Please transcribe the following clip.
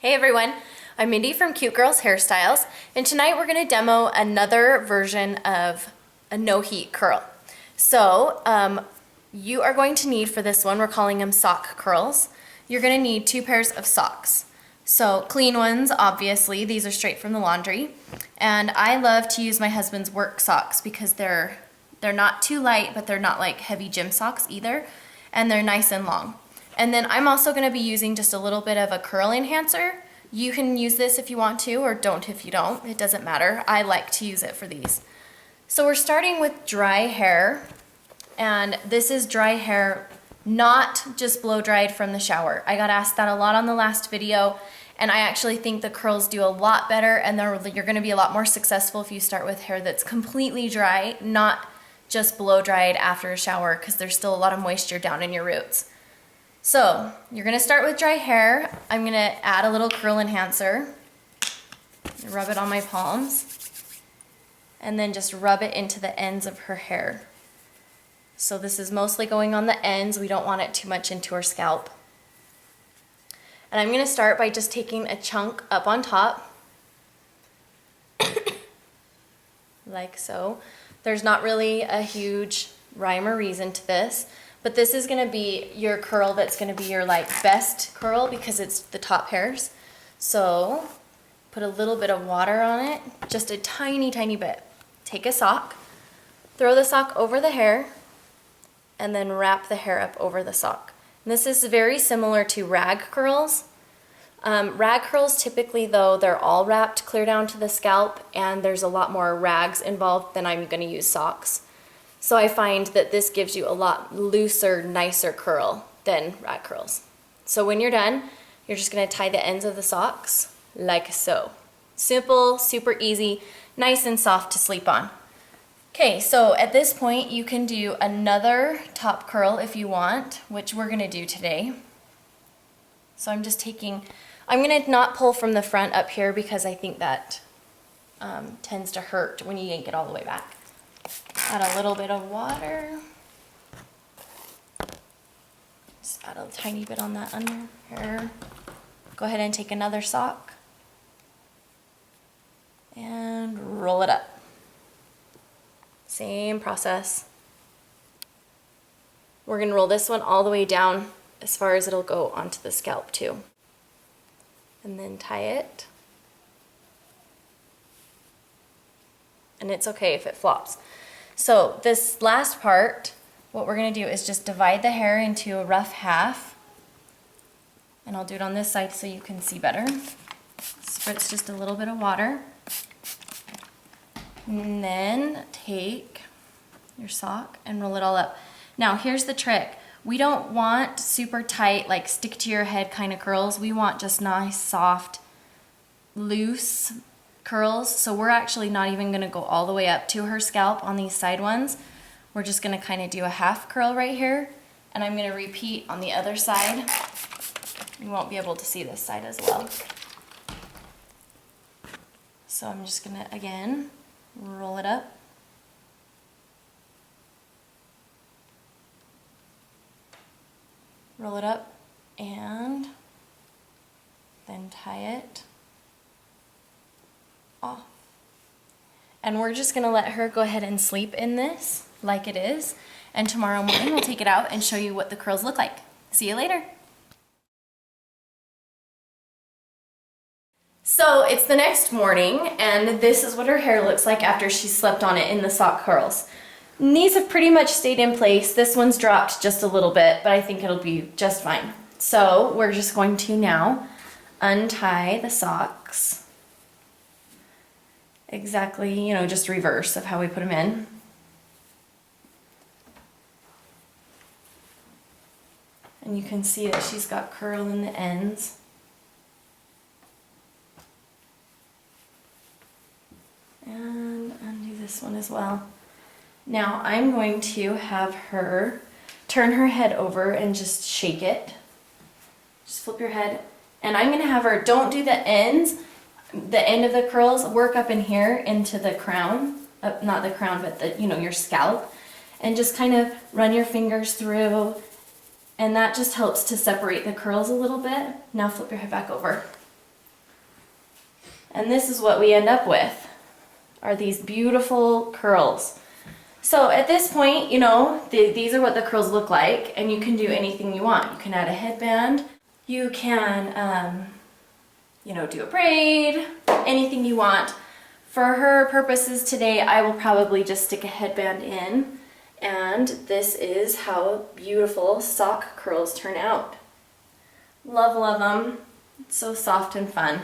Hey everyone, I'm Mindy from Cute Girls Hairstyles, and tonight we're going to demo another version of a no-heat curl. So you are going to need for this one, we're calling them sock curls, you're going to need 2 pairs of socks. So clean ones, obviously, these are straight from the laundry, and I love to use my husband's work socks because they're not too light, but they're not like heavy gym socks either, and they're nice and long. And then I'm also going to be using just a little bit of a curl enhancer. You can use this if you want to, or don't if you don't. It doesn't matter. I like to use it for these. So we're starting with dry hair, and this is dry hair, not just blow dried from the shower. I got asked that a lot on the last video, and I actually think the curls do a lot better, and you're going to be a lot more successful if you start with hair that's completely dry, not just blow dried after a shower, because there's still a lot of moisture down in your roots. So you're going to start with dry hair. I'm going to add a little curl enhancer, rub it on my palms, and then just rub it into the ends of her hair. So this is mostly going on the ends. We don't want it too much into her scalp. And I'm going to start by just taking a chunk up on top, like so. There's not really a huge rhyme or reason to this. But this is going to be your curl that's going to be your best curl because it's the top hairs. So put a little bit of water on it, just a tiny, tiny bit. Take a sock, throw the sock over the hair, and then wrap the hair up over the sock. And this is very similar to rag curls. Rag curls typically, though, they're all wrapped clear down to the scalp, and there's a lot more rags involved than I'm going to use socks. So I find that this gives you a lot looser, nicer curl than rag curls. So when you're done, you're just going to tie the ends of the socks like so. Simple, super easy, nice and soft to sleep on. Okay, so at this point you can do another top curl if you want, which we're going to do today. So I'm going to not pull from the front up here because I think that tends to hurt when you yank it all the way back. Add a little bit of water. Just add a tiny bit on that under hair. Go ahead and take another sock and roll it up. Same process. We're going to roll this one all the way down as far as it'll go onto the scalp too. And then tie it. And it's okay if it flops. So this last part, what we're going to do is just divide the hair into a rough half. And I'll do it on this side so you can see better. Spritz just a little bit of water. And then take your sock and roll it all up. Now here's the trick. We don't want super tight, like stick to your head kind of curls. We want just nice, soft, loose curls. So we're actually not even going to go all the way up to her scalp on these side ones. We're just going to kind of do a half curl right here, and I'm going to repeat on the other side. You won't be able to see this side as well. So I'm just going to again roll it up. Roll it up and then tie it off. And we're just going to let her go ahead and sleep in this like it is, and tomorrow morning we'll take it out and show you what the curls look like. See you later. So it's the next morning, and this is what her hair looks like after she slept on it in the sock curls. And these have pretty much stayed in place. This one's dropped just a little bit, but I think it'll be just fine. So we're just going to now untie the socks. Exactly, just reverse of how we put them in. And you can see that she's got curl in the ends. And undo this one as well. Now I'm going to have her turn her head over and just shake it. Just flip your head. And I'm going to have her, don't do the ends. The end of the curls, work up in here into the crown, not the crown, but your scalp, and just kind of run your fingers through, and that just helps to separate the curls a little bit. Now flip your head back over. And this is what we end up with, are these beautiful curls. So at this point, you know, these are what the curls look like, and you can do anything you want. You can add a headband, you can, you know, do a braid, anything you want. For her purposes today, I will probably just stick a headband in, and this is how beautiful sock curls turn out. Love, love them. It's so soft and fun.